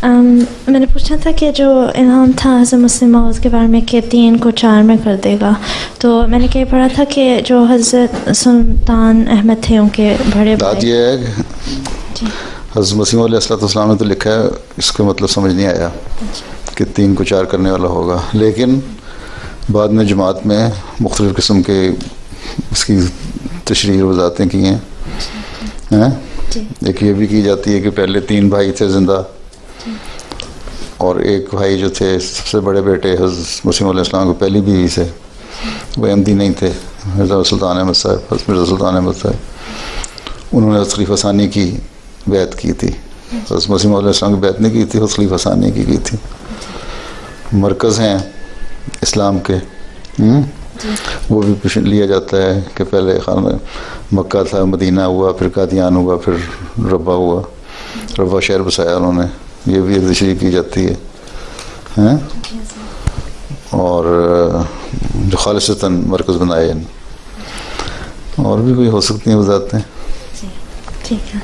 میں نے پوچھا تھا کہ جو الہام تھا حضرت مسلم موعود کے بارے میں کہ 3 کو 4 میں کر دے گا، تو میں نے کہیں پڑھا تھا کہ جو حضرت سلطان احمد تھے ان کے بڑے بات یہ ہے کہ حضرت مسیح علیہ السلام نے تو لکھا ہے، اس کا مطلب سمجھ نہیں آیا کہ 3 کو 4 کرنے والا ہوگا، لیکن بعد میں جماعت میں مختلف قسم کے اس کی تشریح وضاحتیں کی ہیں. ایک یہ بھی کی جاتی ہے کہ پہلے 3 بھائی تھے زندہ، اور ایک بھائی جو تھے سب سے بڑے بیٹے حضرت مسیح علیہ السلام کو پہلی بیوی سے، وہ احمدی نہیں تھے، حضرت سلطان احمد صاحب، حضرت مرزا سلطان احمد صاحب، انہوں نے خلیفہ ثانی کی بیعت کی تھی. حضرت مسیح علیہ السلام کی بیعت نہیں کی تھی، خلیفہ ثانی کی تھی. مرکز ہیں اسلام کے، وہ بھی لیا جاتا ہے کہ پہلے مکہ تھا، مدینہ ہوا، پھر قادیان ہوا، پھر ربا ہوا، ربا شہر بسایا انہوں نے، یہ بھی ایک تشریح کی جاتی ہے. اور جو خالصتاً مرکز بنائے، اور بھی کوئی ہو سکتی ہیں وضاحتیں. ٹھیک ہے.